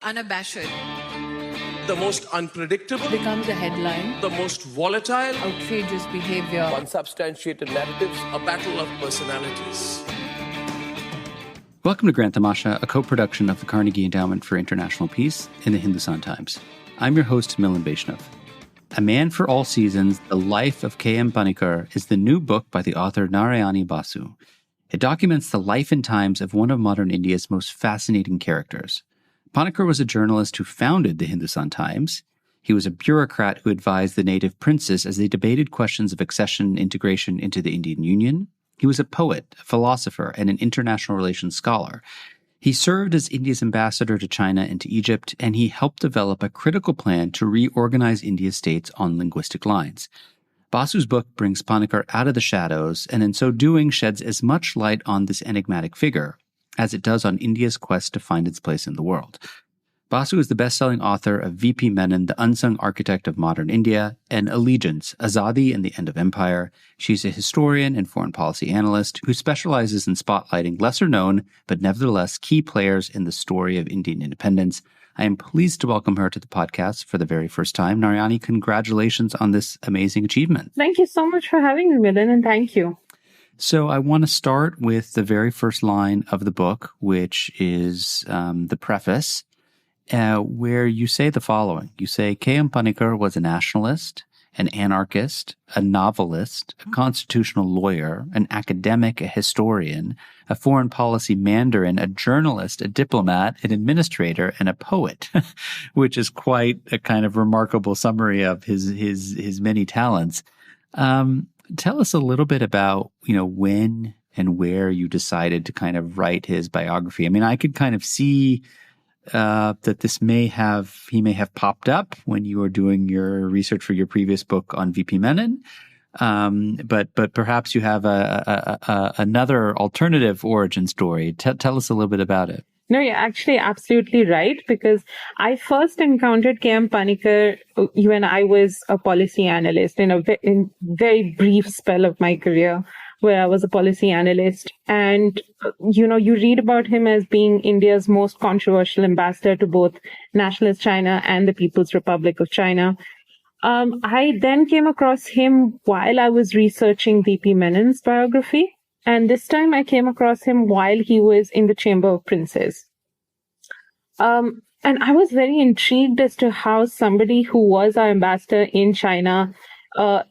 unabashed, the most unpredictable, becomes a headline, the most volatile, outrageous behavior, unsubstantiated narratives, a battle of personalities. Welcome to Grant Tamasha, a co-production of the Carnegie Endowment for International Peace and the Hindustan Times. I'm your host, Milan Vaishnav. A Man for All Seasons, The Life of K.M. Panikkar is the new book by the author Narayani Basu. It documents the life and times of one of modern India's most fascinating characters. Panikkar was a journalist who founded the Hindustan Times. He was a bureaucrat who advised the native princes as they debated questions of accession and integration into the Indian Union. He was a poet, a philosopher, and an international relations scholar. He served as India's ambassador to China and to Egypt, and he helped develop a critical plan to reorganize India's states on linguistic lines. Basu's book brings Panikkar out of the shadows, and in so doing sheds as much light on this enigmatic figure as it does on India's quest to find its place in the world. Basu is the best-selling author of V.P. Menon, The Unsung Architect of Modern India, and Allegiance, Azaadi and the End of Empire. She's a historian and foreign policy analyst who specializes in spotlighting lesser-known, but nevertheless key players in the story of Indian independence. I am pleased to welcome her to the podcast for the very first time. Narayani, congratulations on this amazing achievement. Thank you so much for having me, Menon, and thank you. So I want to start with the very first line of the book, which is the preface, where you say the following. You say, K.M. Panikkar was a nationalist, an anarchist, a novelist, a constitutional lawyer, an academic, a historian, a foreign policy mandarin, a journalist, a diplomat, an administrator, and a poet, which is quite a kind of remarkable summary of his many talents. Tell us a little bit about, when and where you decided to kind of write his biography. I mean, I could kind of see that he may have popped up when you were doing your research for your previous book on V.P. Menon. But perhaps you have another alternative origin story. Tell us a little bit about it. No, you're actually absolutely right, because I first encountered K.M. Panikkar when I was a policy analyst in a very brief spell of my career where I was a policy analyst. And, you read about him as being India's most controversial ambassador to both nationalist China and the People's Republic of China. I then came across him while I was researching V.P. Menon's biography. And this time I came across him while he was in the Chamber of Princes. And I was very intrigued as to how somebody who was our ambassador in China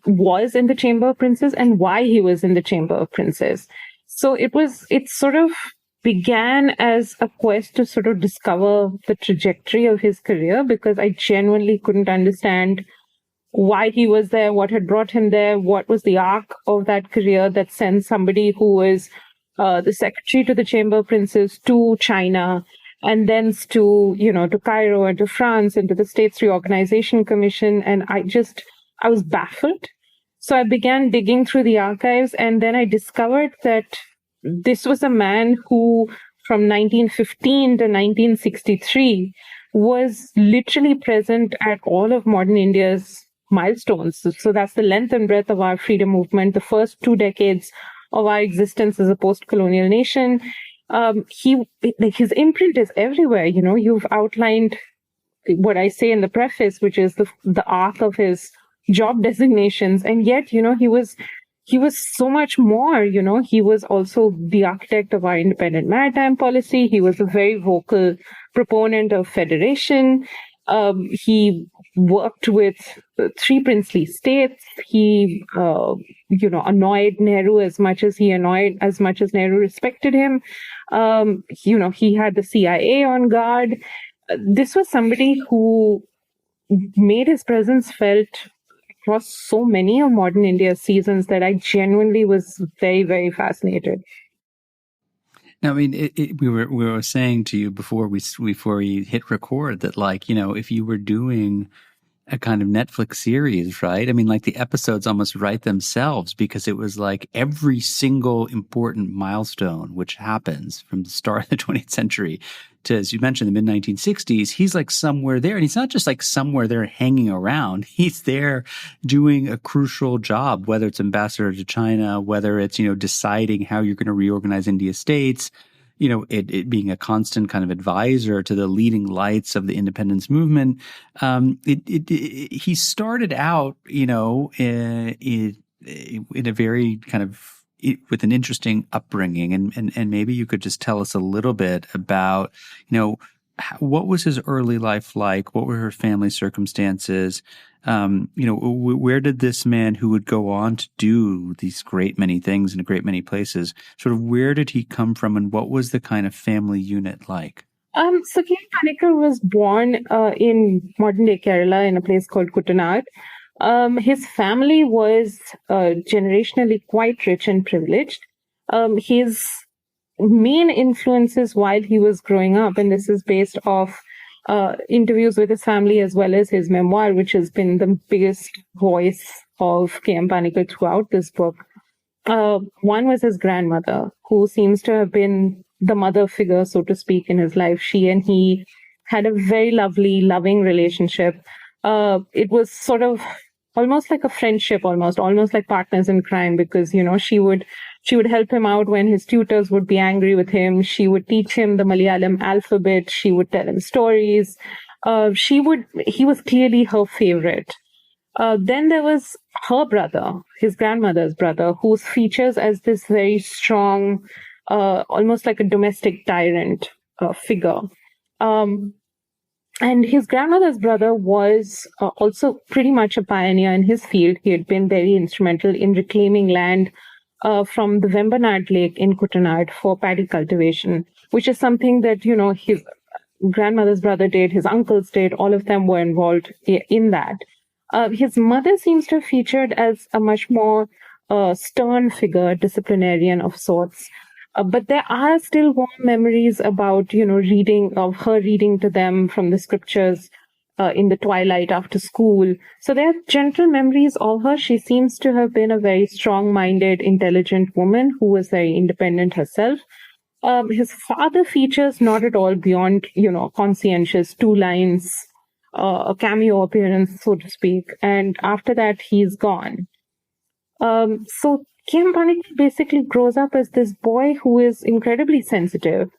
was in the Chamber of Princes and why he was in the Chamber of Princes. So it sort of began as a quest to sort of discover the trajectory of his career, because I genuinely couldn't understand why he was there, what had brought him there, what was the arc of that career that sent somebody who was the secretary to the Chamber of Princes to China, and then to Cairo and to France and to the States Reorganization Commission. And I was baffled. So I began digging through the archives, and then I discovered that this was a man who from 1915 to 1963 was literally present at all of modern India's milestones. So that's the length and breadth of our freedom movement, the first 2 decades of our existence as a post-colonial nation. His imprint is everywhere. You've outlined what I say in the preface, which is the arc of his job designations. And yet, he was so much more. He was also the architect of our independent maritime policy. He was a very vocal proponent of federation. He worked with 3 princely states. He, annoyed Nehru as much as Nehru respected him. He had the CIA on guard. This was somebody who made his presence felt across so many of modern India's seasons that I genuinely was very, very fascinated. Now, I mean, we were saying to you before we hit record that, if you were doing a kind of Netflix series, right? I mean, the episodes almost write themselves, because it was like every single important milestone which happens from the start of the 20th century to, as you mentioned, the mid-1960s, he's somewhere there. And he's not just somewhere there hanging around. He's there doing a crucial job, whether it's ambassador to China, whether it's, deciding how you're going to reorganize India's states, it being a constant kind of advisor to the leading lights of the independence movement. He started out, in a very kind of with an interesting upbringing, and maybe you could just tell us a little bit about, what was his early life like? What were her family circumstances? Where did this man who would go on to do these great many things in a great many places, sort of where did he come from, and what was the kind of family unit like? So K.M. Panikkar was born in modern-day Kerala in a place called Kuttanad. His family was generationally quite rich and privileged. His main influences while he was growing up, and this is based off interviews with his family as well as his memoir, which has been the biggest voice of K.M. Panikkar throughout this book. One was his grandmother, who seems to have been the mother figure, so to speak, in his life. She and he had a very lovely, loving relationship. It was sort of almost like a friendship, almost like partners in crime, because, she would help him out when his tutors would be angry with him. She would teach him the Malayalam alphabet. She would tell him stories. He was clearly her favorite. Then there was her brother, his grandmother's brother, whose features as this very strong, almost like a domestic tyrant figure. And his grandmother's brother was also pretty much a pioneer in his field. He had been very instrumental in reclaiming land from the Vembanad Lake in Kuttanad for paddy cultivation, which is something that, his grandmother's brother did, his uncles did, all of them were involved in that. His mother seems to have featured as a much more stern figure, disciplinarian of sorts. But there are still warm memories about, reading to them from the scriptures in the twilight after school. So there are gentle memories of her. She seems to have been a very strong-minded, intelligent woman who was very independent herself. His father features not at all beyond, conscientious, 2 lines, a cameo appearance, so to speak. And after that, he's gone. So K.M. Panikkar basically grows up as this boy who is incredibly sensitive,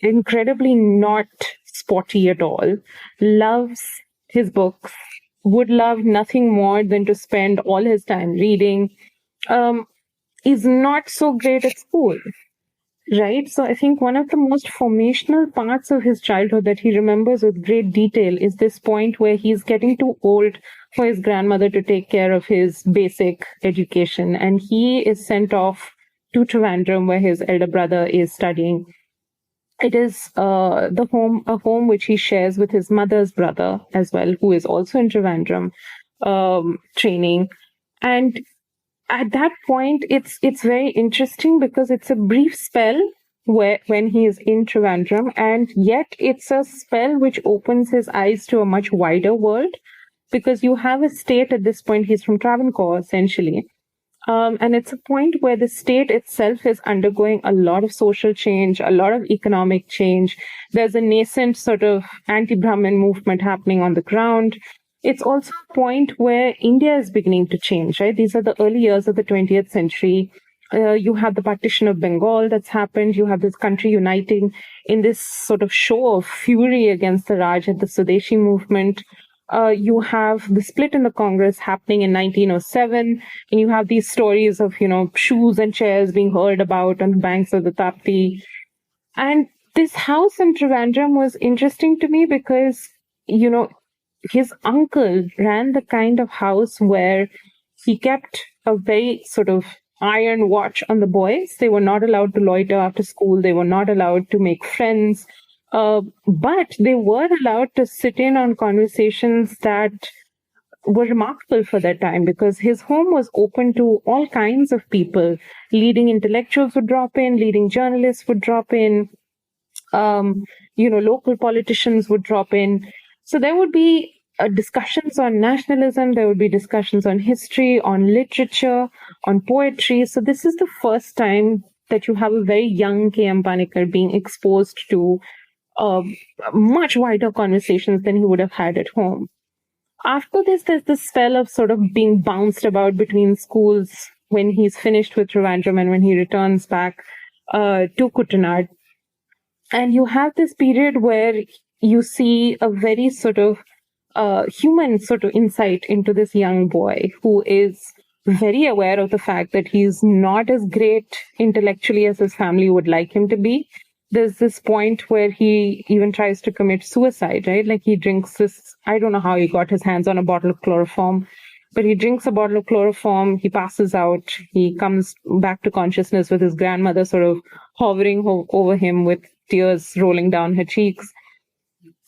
incredibly not sporty at all, loves his books, would love nothing more than to spend all his time reading, is not so great at school. Right. So I think one of the most formational parts of his childhood that he remembers with great detail is this point where he's getting too old for his grandmother to take care of his basic education. And he is sent off to Trivandrum, where his elder brother is studying. It is a home which he shares with his mother's brother as well, who is also in Trivandrum training. And at that point, it's very interesting because it's a brief spell when he is in Trivandrum, and yet it's a spell which opens his eyes to a much wider world, because you have a state at this point. He's from Travancore, essentially. And it's a point where the state itself is undergoing a lot of social change, a lot of economic change. There's a nascent sort of anti-Brahmin movement happening on the ground. It's also a point where India is beginning to change, right? These are the early years of the 20th century. You have the partition of Bengal that's happened. You have this country uniting in this sort of show of fury against the Raj and the Swadeshi movement. You have the split in the Congress happening in 1907, and you have these stories of, shoes and chairs being heard about on the banks of the Tapti. And this house in Trivandrum was interesting to me because, his uncle ran the kind of house where he kept a very sort of iron watch on the boys. They were not allowed to loiter after school. They were not allowed to make friends. But they were allowed to sit in on conversations that were remarkable for that time, because his home was open to all kinds of people. Leading intellectuals would drop in, leading journalists would drop in, local politicians would drop in. So there would be discussions on nationalism, there would be discussions on history, on literature, on poetry. So this is the first time that you have a very young K.M. Panikkar being exposed to much wider conversations than he would have had at home. After this, there's this spell of sort of being bounced about between schools when he's finished with Trivandrum and when he returns back to Kuttanad. And you have this period where you see a very sort of human sort of insight into this young boy who is very aware of the fact that he's not as great intellectually as his family would like him to be. There's this point where he even tries to commit suicide, right? Like he drinks this, I don't know how he got his hands on a bottle of chloroform, but he drinks a bottle of chloroform, he passes out, he comes back to consciousness with his grandmother sort of hovering over him with tears rolling down her cheeks.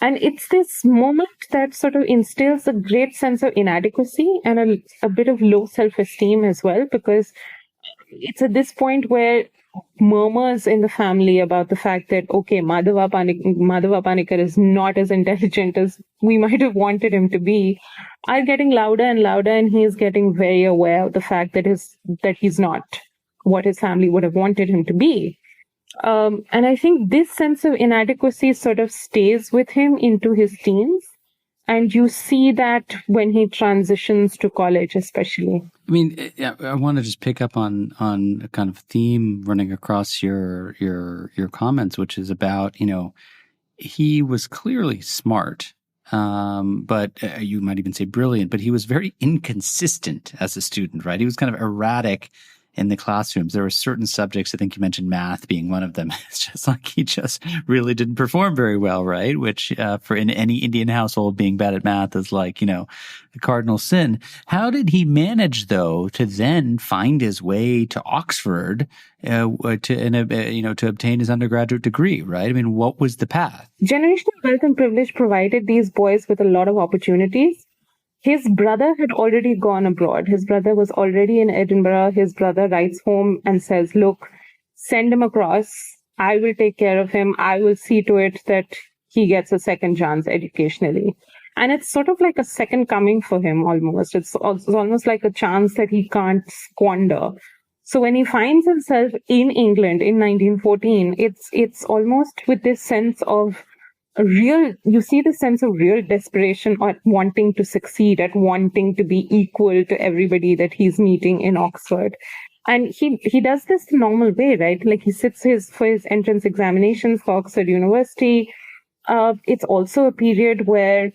And it's this moment that sort of instills a great sense of inadequacy and a bit of low self-esteem as well, because it's at this point where murmurs in the family about the fact that, okay, Madhava Panikkar is not as intelligent as we might have wanted him to be, are getting louder and louder, and he's getting very aware of the fact that he's not what his family would have wanted him to be. And I think this sense of inadequacy sort of stays with him into his teens. And you see that when he transitions to college, especially. I mean, I want to just pick up on a kind of theme running across your comments, which is about, he was clearly smart, but you might even say brilliant, but he was very inconsistent as a student, right? He was kind of erratic in the classrooms. There were certain subjects, I think you mentioned math being one of them. It's just like he just really didn't perform very well, right? Which for in any Indian household, being bad at math is like, a cardinal sin. How did he manage, though, to then find his way to Oxford to obtain his undergraduate degree, right? I mean, what was the path? Generational wealth and privilege provided these boys with a lot of opportunities. His brother had already gone abroad. His brother was already in Edinburgh. His brother writes home and says, look, send him across. I will take care of him. I will see to it that he gets a second chance educationally. And it's sort of like a second coming for him almost. It's almost like a chance that he can't squander. So when he finds himself in England in 1914, it's almost with this sense of you see the sense of real desperation at wanting to succeed, at wanting to be equal to everybody that he's meeting in Oxford. And he does this the normal way, right? Like he sits for his entrance examinations for Oxford University. It's also a period where,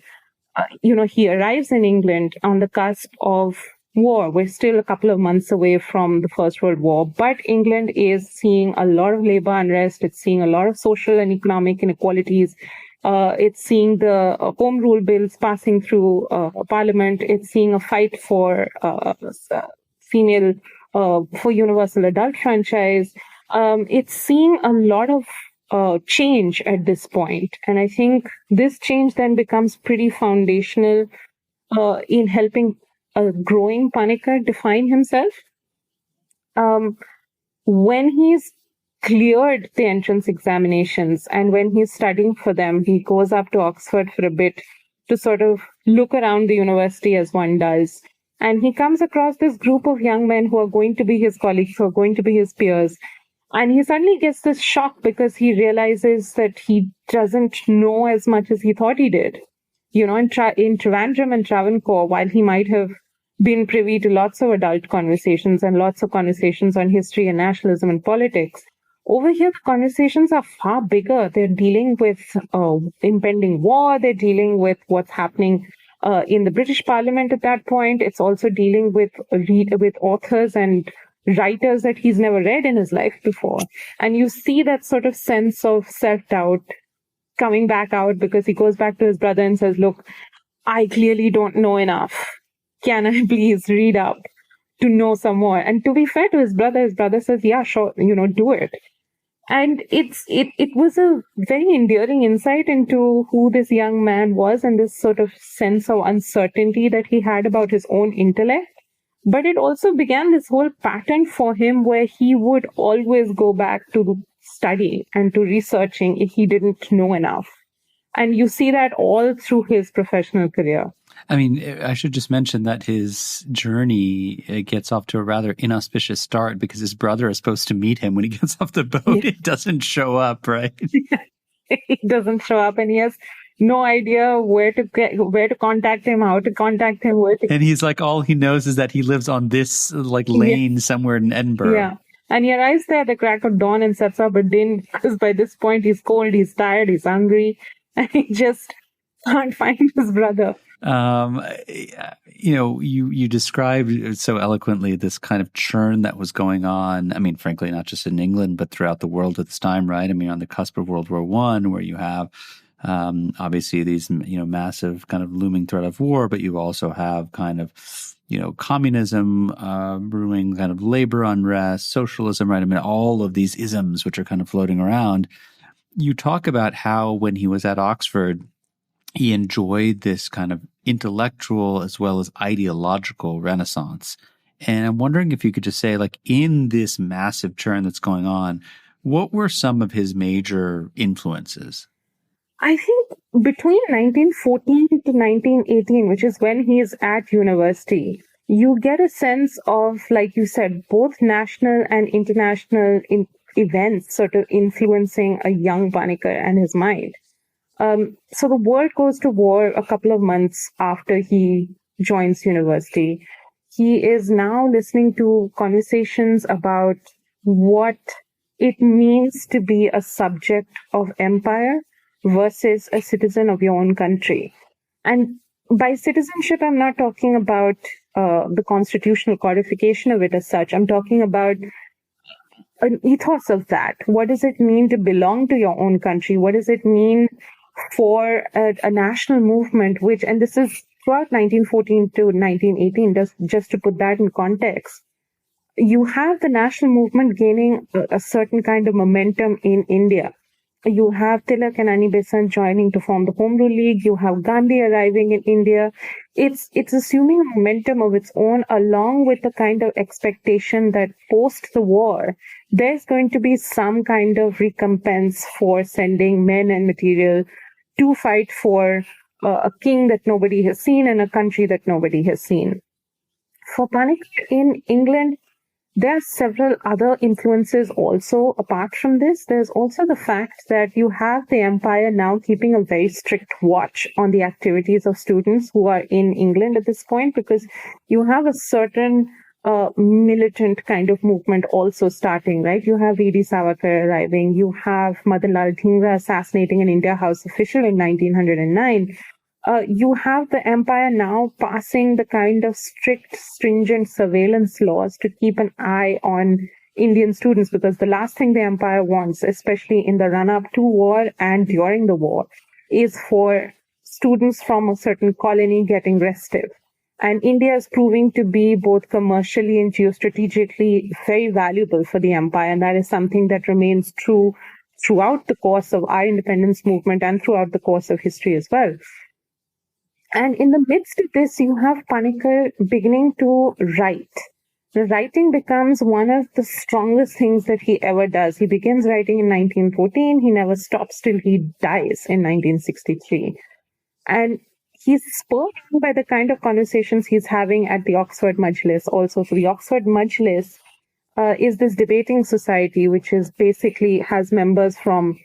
he arrives in England on the cusp of war. We're still a couple of months away from the First World War, but England is seeing a lot of labor unrest. It's seeing a lot of social and economic inequalities. It's seeing the Home Rule bills passing through Parliament. It's seeing a fight for for universal adult franchise. It's seeing a lot of change at this point. And I think this change then becomes pretty foundational in helping a growing Panikkar define himself. When he's cleared the entrance examinations and when he's studying for them, he goes up to Oxford for a bit to sort of look around the university as one does. And he comes across this group of young men who are going to be his colleagues, who are going to be his peers. And he suddenly gets this shock because he realizes that he doesn't know as much as he thought he did. In Trivandrum and Travancore, while he might have been privy to lots of adult conversations and lots of conversations on history and nationalism and politics, over here, the conversations are far bigger. They're dealing with impending war. They're dealing with what's happening in the British Parliament at that point. It's also dealing with authors and writers that he's never read in his life before. And you see that sort of sense of self-doubt coming back out because he goes back to his brother and says, look, I clearly don't know enough. Can I please read up to know some more? And to be fair to his brother says, yeah, sure, do it. And it was a very endearing insight into who this young man was and this sort of sense of uncertainty that he had about his own intellect. But it also began this whole pattern for him where he would always go back to study and to researching if he didn't know enough. And you see that all through his professional career. I mean, I should just mention that his journey gets off to a rather inauspicious start because his brother is supposed to meet him when he gets off the boat. Yeah. It doesn't show up, right? He doesn't show up, and he has no idea where to contact him, how to contact him. And he's like, all he knows is that he lives on this lane somewhere in Edinburgh. Yeah. And he arrives there at the crack of dawn and sets up a din because by this point he's cold, he's tired, he's hungry, and he just can't find his brother. You described so eloquently this kind of churn that was going on. I mean, frankly, not just in England, but throughout the world at this time, right? I mean, on the cusp of World War I, where you have obviously these, massive kind of looming threat of war, but you also have kind of, communism brewing, kind of labor unrest, socialism, right? I mean, all of these isms which are kind of floating around. You talk about how when he was at Oxford, he enjoyed this kind of intellectual as well as ideological renaissance. And I'm wondering if you could just say, like, in this massive churn that's going on, what were some of his major influences? I think between 1914 to 1918, which is when he is at university, you get a sense of, like you said, both national and international events sort of influencing a young Panikkar and his mind. So the world goes to war a couple of months after he joins university. He is now listening to conversations about what it means to be a subject of empire versus a citizen of your own country. And by citizenship, I'm not talking about the constitutional codification of it as such. I'm talking about an ethos of that. What does it mean to belong to your own country? What does it mean for a national movement, which, and this is throughout 1914 to 1918, just to put that in context, you have the national movement gaining a certain kind of momentum in India. You have Tilak and Annie Besant joining to form the Home Rule League. You have Gandhi arriving in India. It's assuming a momentum of its own, along with the kind of expectation that post the war, there's going to be some kind of recompense for sending men and material to fight for a king that nobody has seen and a country that nobody has seen. For Panikkar in England, there are several other influences also apart from this. There's also the fact that you have the empire now keeping a very strict watch on the activities of students who are in England at this point, because you have a certain militant kind of movement also starting, right? You have V.D. Savarkar arriving. You have Madan Lal Dhingra assassinating an India House official in 1909. You have the empire now passing the kind of strict, stringent surveillance laws to keep an eye on Indian students, because the last thing the empire wants, especially in the run-up to war and during the war, is for students from a certain colony getting restive. And India is proving to be both commercially and geostrategically very valuable for the empire, and that is something that remains true throughout the course of our independence movement and throughout the course of history as well. And in the midst of this, you have Panikkar beginning to write. The writing becomes one of the strongest things that he ever does. He begins writing in 1914. He never stops till he dies in 1963. And he's spurred on by the kind of conversations he's having at the Oxford Majlis also. So the Oxford Majlis is this debating society, which is basically has members from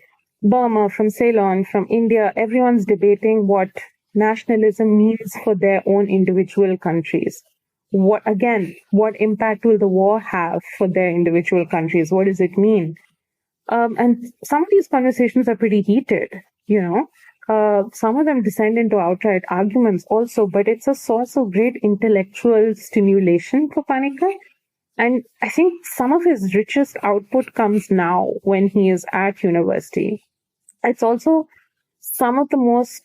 Burma, from Ceylon, from India. Everyone's debating what nationalism means for their own individual countries. What impact will the war have for their individual countries? What does it mean? And some of these conversations are pretty heated, some of them descend into outright arguments also, but it's a source of great intellectual stimulation for Panikkar. And I think some of his richest output comes now when he is at university. It's also some of the most,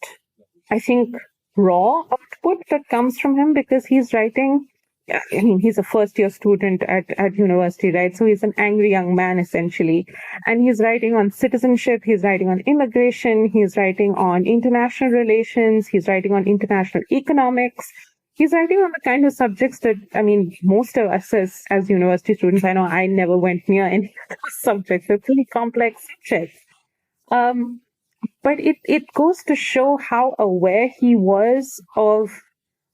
I think, raw output that comes from him, because he's writing, he's a first-year student at university, right? So he's an angry young man, essentially. And he's writing on citizenship, he's writing on immigration, he's writing on international relations, he's writing on international economics. He's writing on the kind of subjects that, most of us as university students, I know I never went near any of those subjects. They're pretty complex subjects. But it goes to show how aware he was of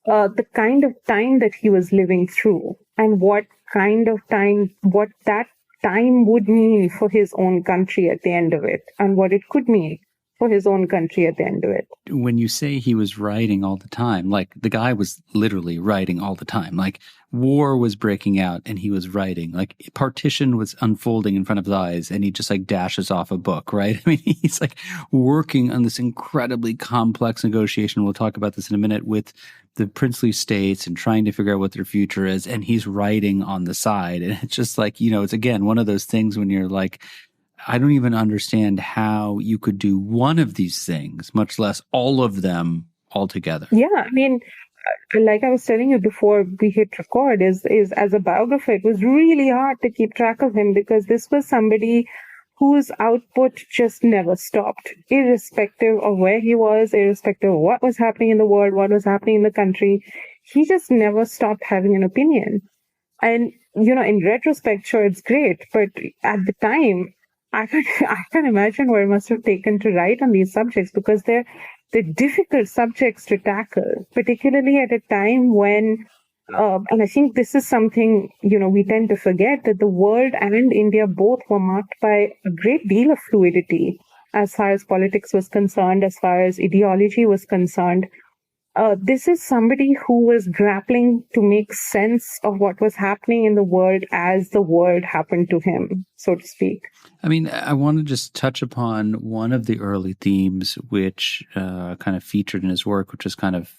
the kind of time that he was living through, and what that time would mean for his own country at the end of it, and what it could mean for his own country at the end of it. When you say he was writing all the time, like the guy was literally writing all the time, like war was breaking out and he was writing, like partition was unfolding in front of his eyes and he just like dashes off a book, right? I mean, he's like working on this incredibly complex negotiation. We'll talk about this in a minute with the princely states and trying to figure out what their future is. And he's writing on the side. And it's just like, it's again, one of those things when you're like, I don't even understand how you could do one of these things, much less all of them altogether. Yeah, I mean, like I was telling you before we hit record, is as a biographer, it was really hard to keep track of him because this was somebody whose output just never stopped, irrespective of where he was, irrespective of what was happening in the world, what was happening in the country. He just never stopped having an opinion. And, in retrospect, sure, it's great. But at the time, I can imagine what it must have taken to write on these subjects because they're difficult subjects to tackle, particularly at a time when, and I think this is something, we tend to forget that the world and India both were marked by a great deal of fluidity as far as politics was concerned, as far as ideology was concerned. This is somebody who was grappling to make sense of what was happening in the world as the world happened to him, so to speak. I mean, I want to just touch upon one of the early themes which kind of featured in his work, which is kind of,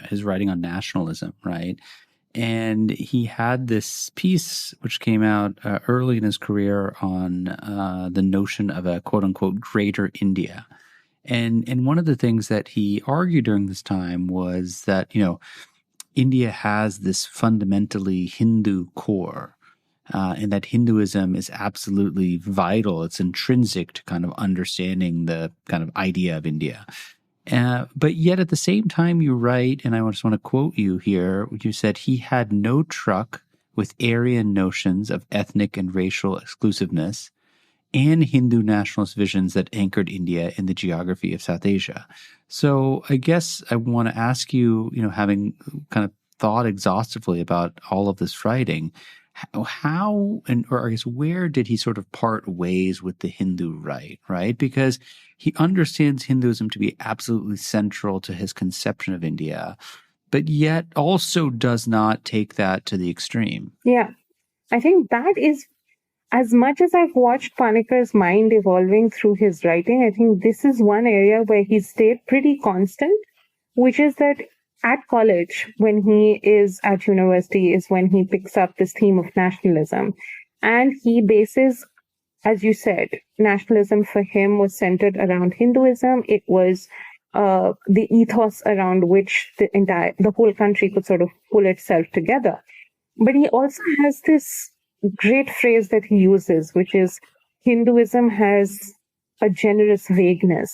his writing on nationalism, right? And he had this piece which came out early in his career on the notion of a quote unquote greater India. And one of the things that he argued during this time was that, India has this fundamentally Hindu core, and that Hinduism is absolutely vital. It's intrinsic to kind of understanding the kind of idea of India. But yet at the same time you write, and I just want to quote you here, you said he had no truck with Aryan notions of ethnic and racial exclusiveness and Hindu nationalist visions that anchored India in the geography of South Asia. So I guess I want to ask you, having kind of thought exhaustively about all of this writing, how or I guess where did he sort of part ways with the Hindu right? Because he understands Hinduism to be absolutely central to his conception of India, but yet also does not take that to the extreme. Yeah, I think that is, as much as I've watched Panikkar's mind evolving through his writing, I think this is one area where he stayed pretty constant, which is that at college, when he is at university, is when he picks up this theme of nationalism. And he bases, as you said, nationalism for him was centered around Hinduism. It was the ethos around which the whole country could sort of pull itself together. But he also has this great phrase that he uses, which is Hinduism has a generous vagueness,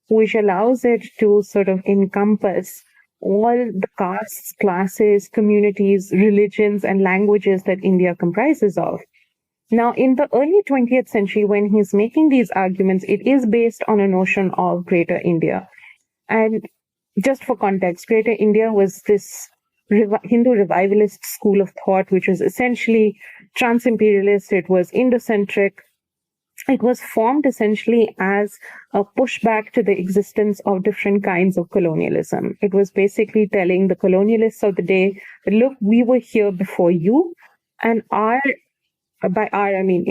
which allows it to sort of encompass all the castes, classes, communities, religions, and languages that India comprises of. Now, in the early 20th century, when he's making these arguments, it is based on a notion of Greater India. And just for context, Greater India was this Hindu revivalist school of thought, which was essentially trans-imperialist. It was Indocentric. It was formed essentially as a pushback to the existence of different kinds of colonialism. It was basically telling the colonialists of the day, look, we were here before you, and by our, I mean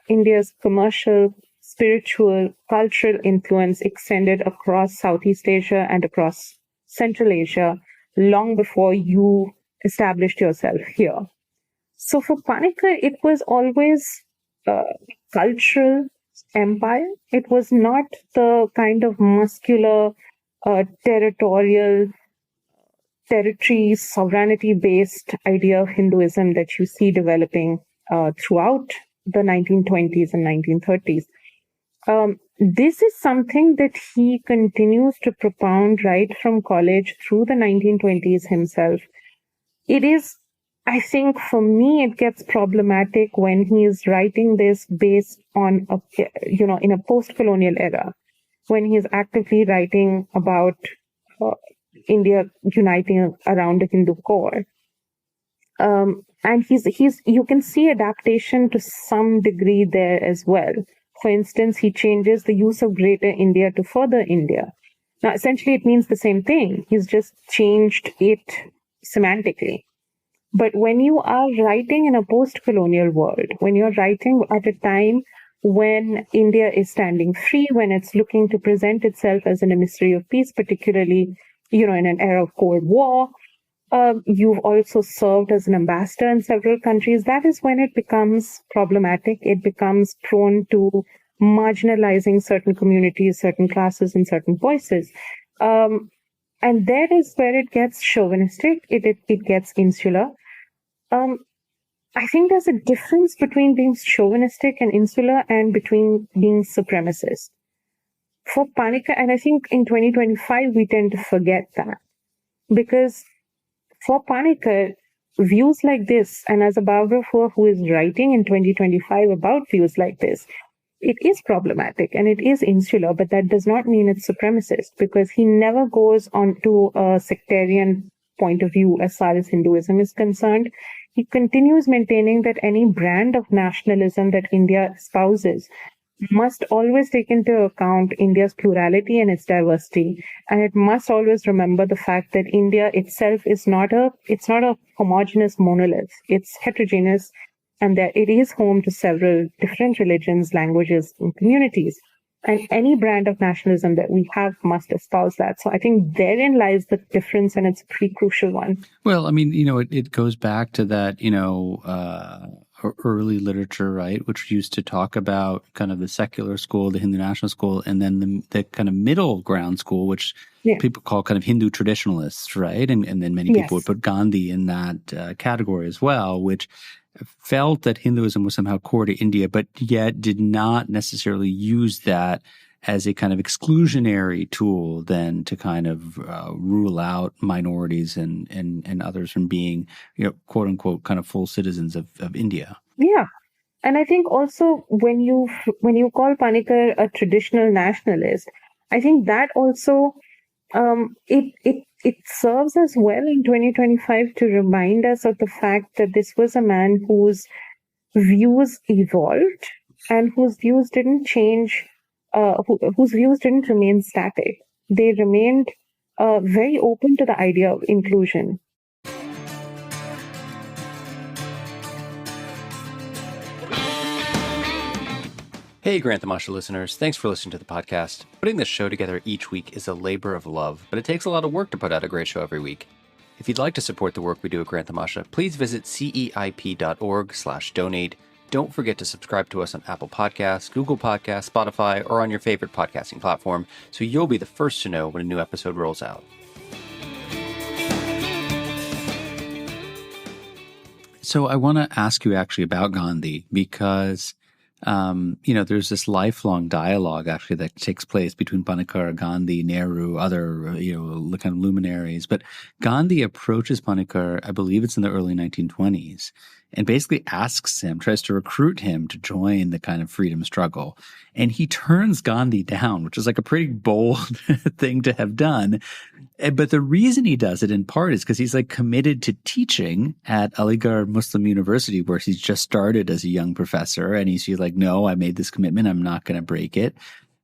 India's commercial, spiritual, cultural influence extended across Southeast Asia and across Central Asia long before you established yourself here. So for Panikkar, it was always a cultural empire. It was not the kind of muscular, territorial, territory, sovereignty-based idea of Hinduism that you see developing throughout the 1920s and 1930s. This is something that he continues to propound right from college through the 1920s himself. It is, I think, for me, it gets problematic when he is writing this based on, in a post-colonial era, when he is actively writing about India uniting around a Hindu core. And he's you can see adaptation to some degree there as well. For instance, he changes the use of Greater India to Further India. Now, essentially, it means the same thing. He's just changed it semantically. But when you are writing in a post-colonial world, when you're writing at a time when India is standing free, when it's looking to present itself as an emissary of peace, particularly, in an era of Cold War, you've also served as an ambassador in several countries. That is when it becomes problematic. It becomes prone to marginalizing certain communities, certain classes, and certain voices. And that is where it gets chauvinistic. It gets insular. I think there's a difference between being chauvinistic and insular and between being supremacist. For Panikkar, and I think in 2025, we tend to forget that. Because for Panikkar, views like this, and as a biographer who is writing in 2025 about views like this, it is problematic and it is insular, but that does not mean it's supremacist, because he never goes on to a sectarian point of view as far as Hinduism is concerned. He continues maintaining that any brand of nationalism that India espouses must always take into account India's plurality and its diversity. And it must always remember the fact that India itself is not a homogeneous monolith. It's heterogeneous, and that it is home to several different religions, languages, and communities. And any brand of nationalism that we have must espouse that. So I think therein lies the difference, and it's a pretty crucial one. Well, I mean, it goes back to that, early literature, right, which used to talk about kind of the secular school, the Hindu national school, and then the kind of middle ground school, which people call kind of Hindu traditionalists, right? And then many people would put Gandhi in that category as well, which felt that Hinduism was somehow core to India, but yet did not necessarily use that as a kind of exclusionary tool then to kind of rule out minorities and others from being, quote unquote, kind of full citizens of India. Yeah. And I think also when you call Panikkar a traditional nationalist, I think that also it serves as well in 2025 to remind us of the fact that this was a man whose views evolved and whose views didn't change, whose views didn't remain static. They remained very open to the idea of inclusion. Hey, Grant Tamasha listeners. Thanks for listening to the podcast. Putting this show together each week is a labor of love, but it takes a lot of work to put out a great show every week. If you'd like to support the work we do at Grant Tamasha, please visit ceip.org/donate. Don't forget to subscribe to us on Apple Podcasts, Google Podcasts, Spotify, or on your favorite podcasting platform, so you'll be the first to know when a new episode rolls out. So I want to ask you actually about Gandhi, because there's this lifelong dialogue actually that takes place between Panikkar, Gandhi, Nehru, other, kind of luminaries. But Gandhi approaches Panikkar, I believe it's in the early 1920s, and basically asks him, tries to recruit him to join the kind of freedom struggle. And he turns Gandhi down, which is like a pretty bold thing to have done. But the reason he does it in part is because he's like committed to teaching at Aligarh Muslim University, where he's just started as a young professor. And he's like, no, I made this commitment. I'm not going to break it.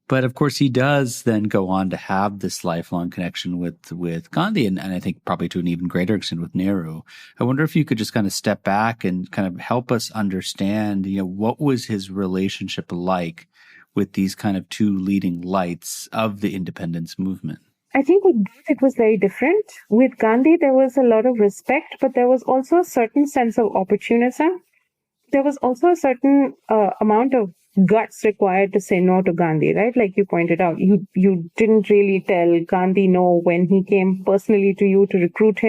But of course, he does then go on to have this lifelong connection with Gandhi, and I think probably to an even greater extent with Nehru. I wonder if you could just kind of step back and kind of help us understand, what was his relationship like with these kind of two leading lights of the independence movement? I think with both it was very different. With Gandhi, there was a lot of respect, but there was also a certain sense of opportunism. There was also a certain amount of guts required to say no to Gandhi, right? Like you pointed out, you didn't really tell Gandhi no when he came personally to you to recruit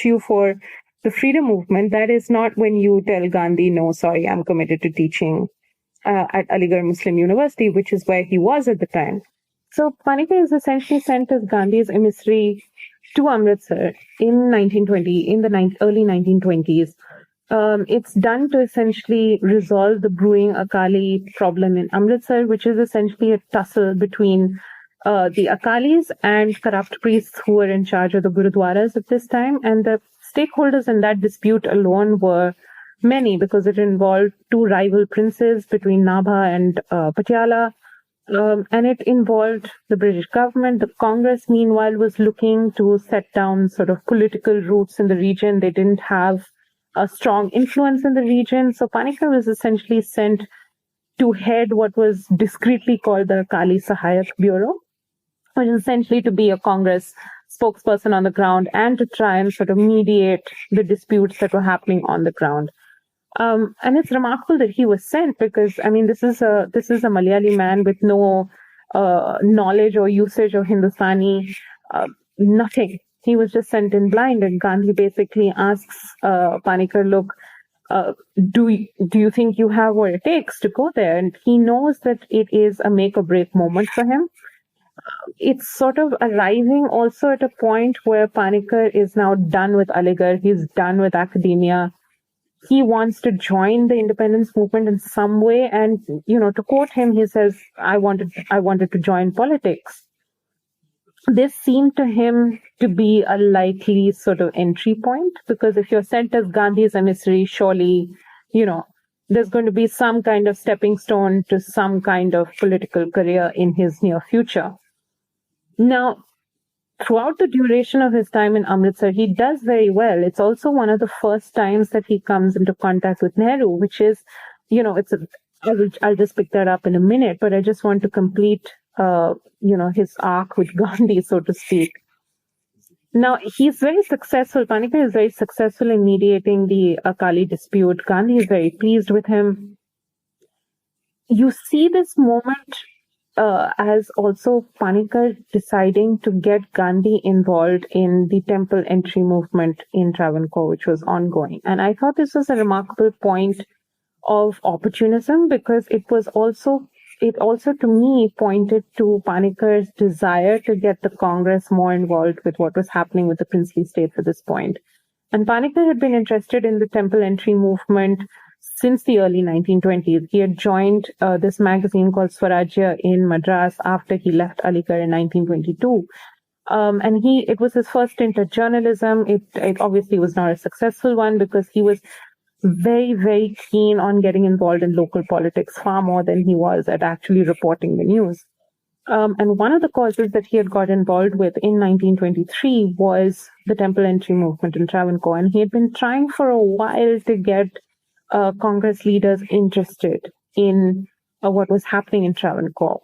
you for the freedom movement. That is not when you tell Gandhi, no, sorry, I'm committed to teaching at Aligarh Muslim University, which is where he was at the time. So Panikkar is essentially sent as Gandhi's emissary to Amritsar in 1920, in the early 1920s. It's done to essentially resolve the brewing Akali problem in Amritsar, which is essentially a tussle between the Akalis and corrupt priests who were in charge of the Gurudwaras at this time. And the stakeholders in that dispute alone were many because it involved two rival princes between Nabha and Patiala. And it involved the British government. The Congress, meanwhile, was looking to set down sort of political roots in the region. They didn't have a strong influence in the region. So Panikkar was essentially sent to head what was discreetly called the Kali Sahayak Bureau, which is essentially to be a Congress spokesperson on the ground and to try and sort of mediate the disputes that were happening on the ground. And it's remarkable that he was sent because, I mean, this is a Malayali man with no knowledge or usage of Hindustani, nothing. He was just sent in blind, and Gandhi basically asks Panikkar, look, do you think you have what it takes to go there? And he knows that it is a make or break moment for him. It's sort of arriving also at a point where Panikkar is now done with Aligarh. He's done with academia. He wants to join the independence movement in some way. And, to quote him, he says, I wanted to join politics. This seemed to him to be a likely sort of entry point, because if you're sent as Gandhi's emissary, surely, there's going to be some kind of stepping stone to some kind of political career in his near future. Now, throughout the duration of his time in Amritsar, he does very well. It's also one of the first times that he comes into contact with Nehru, which is, I'll just pick that up in a minute, but I just want to complete, his arc with Gandhi, so to speak. Now, he's very successful. Panikkar is very successful in mediating the Akali dispute. Gandhi is very pleased with him. You see this moment as also Panikkar deciding to get Gandhi involved in the temple entry movement in Travancore, which was ongoing. And I thought this was a remarkable point of opportunism, because it also to me pointed to Panikkar's desire to get the Congress more involved with what was happening with the princely states at this point. And Panikkar had been interested in the temple entry movement since the early 1920s. He had joined this magazine called Swarajya in Madras after he left Aligarh in 1922. And it was his first stint at journalism. It obviously was not a successful one, because he was very, very keen on getting involved in local politics far more than he was at actually reporting the news. And one of the causes that he had got involved with in 1923 was the temple entry movement in Travancore. And he had been trying for a while to get Congress leaders interested in what was happening in Travancore.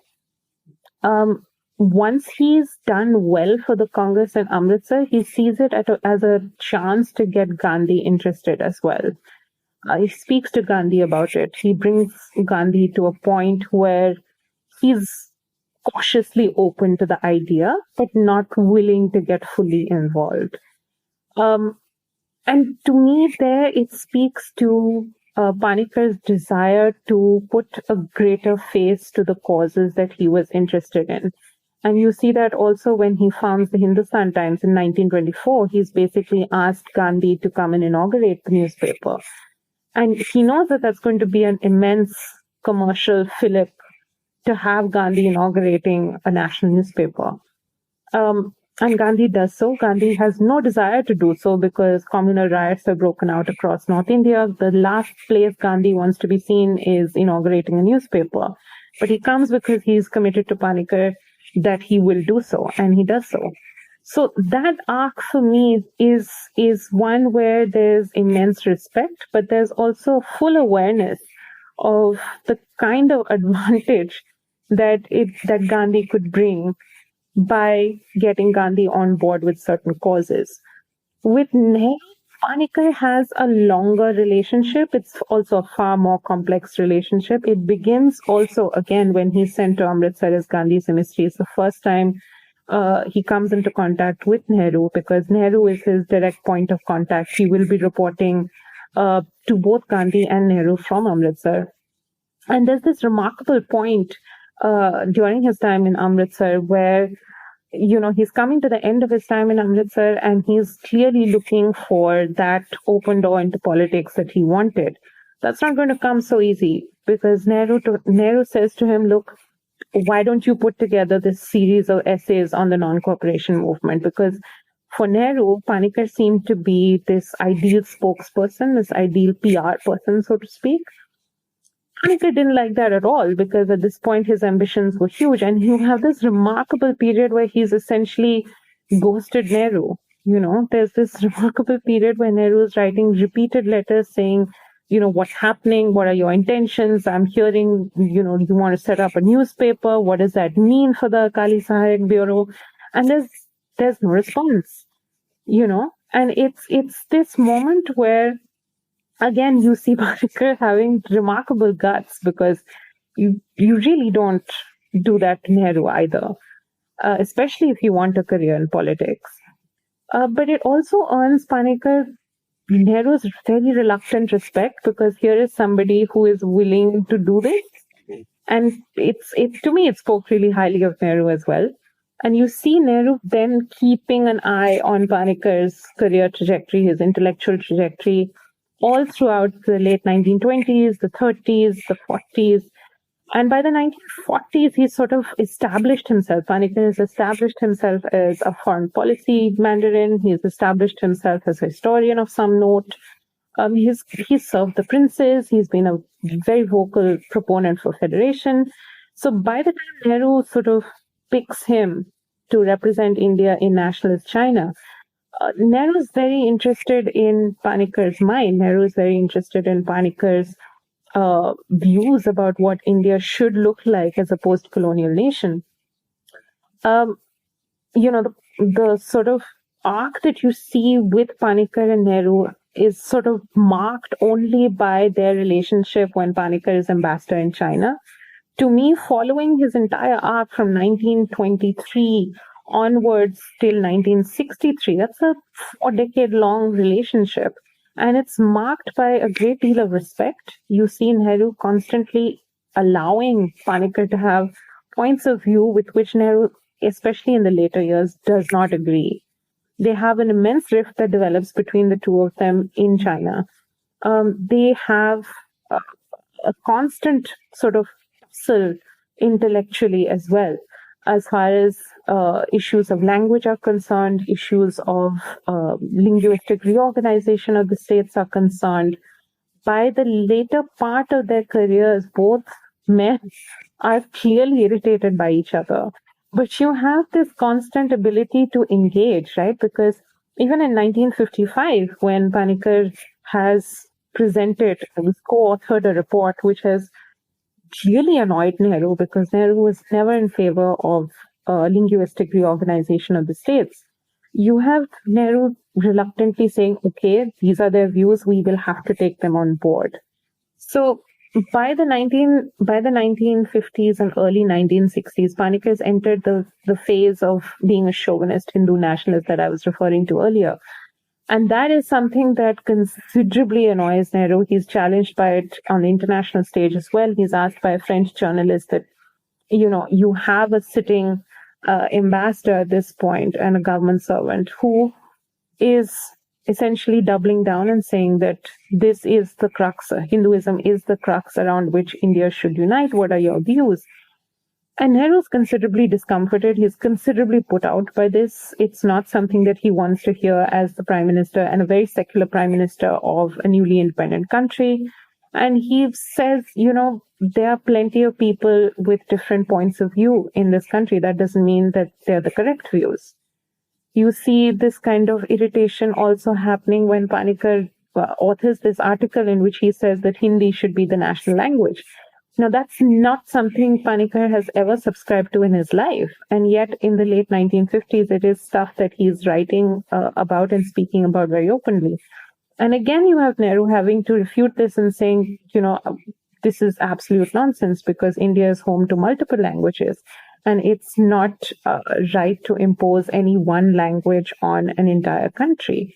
Once he's done well for the Congress in Amritsar, he sees it as a chance to get Gandhi interested as well. He speaks to Gandhi about it. He brings Gandhi to a point where he's cautiously open to the idea, but not willing to get fully involved. And to me, there it speaks to Panikkar's desire to put a greater face to the causes that he was interested in. And you see that also when he founds the Hindustan Times in 1924. He's basically asked Gandhi to come and inaugurate the newspaper. And he knows that that's going to be an immense commercial fillip to have Gandhi inaugurating a national newspaper. And Gandhi does so. Gandhi has no desire to do so because communal riots have broken out across North India. The last place Gandhi wants to be seen is inaugurating a newspaper. But he comes because he's committed to Panikkar that he will do so, and he does so. So that arc for me is one where there's immense respect, but there's also full awareness of the kind of advantage that Gandhi could bring by getting Gandhi on board with certain causes. With Nehru, Panikkar has a longer relationship. It's also a far more complex relationship. It begins also, again, when he's sent to Amritsar as Gandhi's emissary. It's the first time he comes into contact with Nehru, because Nehru is his direct point of contact. He will be reporting to both Gandhi and Nehru from Amritsar. And there's this remarkable point during his time in Amritsar where, he's coming to the end of his time in Amritsar and he's clearly looking for that open door into politics that he wanted. That's not going to come so easy, because Nehru says to him, look, why don't you put together this series of essays on the non-cooperation movement? Because for Nehru, Panikkar seemed to be this ideal spokesperson, this ideal PR person, so to speak. Panikkar didn't like that at all because at this point his ambitions were huge. And you have this remarkable period where he's essentially ghosted Nehru. There's this remarkable period where Nehru is writing repeated letters saying, what's happening? What are your intentions? I'm hearing, you want to set up a newspaper. What does that mean for the Akali Sahayak Bureau? And there's no response, and it's this moment where, again, you see Panikkar having remarkable guts because you really don't do that to Nehru either, especially if you want a career in politics. But it also earns Panikkar Nehru's very reluctant respect because here is somebody who is willing to do this. And to me, it spoke really highly of Nehru as well. And you see Nehru then keeping an eye on Panikkar's career trajectory, his intellectual trajectory, all throughout the late 1920s, the 30s, the 40s. And by the 1940s, he sort of established himself. Panikkar has established himself as a foreign policy mandarin. He's established himself as a historian of some note. He's served the princes. He's been a very vocal proponent for federation. So by the time Nehru sort of picks him to represent India in nationalist China, Nehru is very interested in Panikkar's mind. Nehru is very interested in Panikkar's views about what India should look like as a post-colonial nation. The sort of arc that you see with Panikkar and Nehru is sort of marked only by their relationship when Panikkar is ambassador in China. To me, following his entire arc from 1923 onwards till 1963, that's a 4-decade-long relationship. And it's marked by a great deal of respect. You see Nehru constantly allowing Panikkar to have points of view with which Nehru, especially in the later years, does not agree. They have an immense rift that develops between the two of them in China. They have a constant sort of tussle intellectually as well, as far as issues of language are concerned, issues of linguistic reorganization of the states are concerned. By the later part of their careers, both men are clearly irritated by each other. But you have this constant ability to engage, right? Because even in 1955, when Panikkar has co-authored a report which has really annoyed Nehru because Nehru was never in favor of linguistic reorganization of the states. You have Nehru reluctantly saying, okay, these are their views, we will have to take them on board. So by the 1950s and early 1960s, Panikkar has entered the phase of being a chauvinist Hindu nationalist that I was referring to earlier. And that is something that considerably annoys Nehru. He's challenged by it on the international stage as well. He's asked by a French journalist that, you have a sitting ambassador at this point and a government servant who is essentially doubling down and saying that this is the crux, Hinduism is the crux around which India should unite. What are your views? And Nehru's considerably discomforted. He's considerably put out by this. It's not something that he wants to hear as the prime minister and a very secular prime minister of a newly independent country. And he says, there are plenty of people with different points of view in this country. That doesn't mean that they're the correct views. You see this kind of irritation also happening when Panikkar authors this article in which he says that Hindi should be the national language. Now, that's not something Panikkar has ever subscribed to in his life. And yet, in the late 1950s, it is stuff that he's writing about and speaking about very openly. And again, you have Nehru having to refute this and saying, this is absolute nonsense because India is home to multiple languages. And it's not right to impose any one language on an entire country.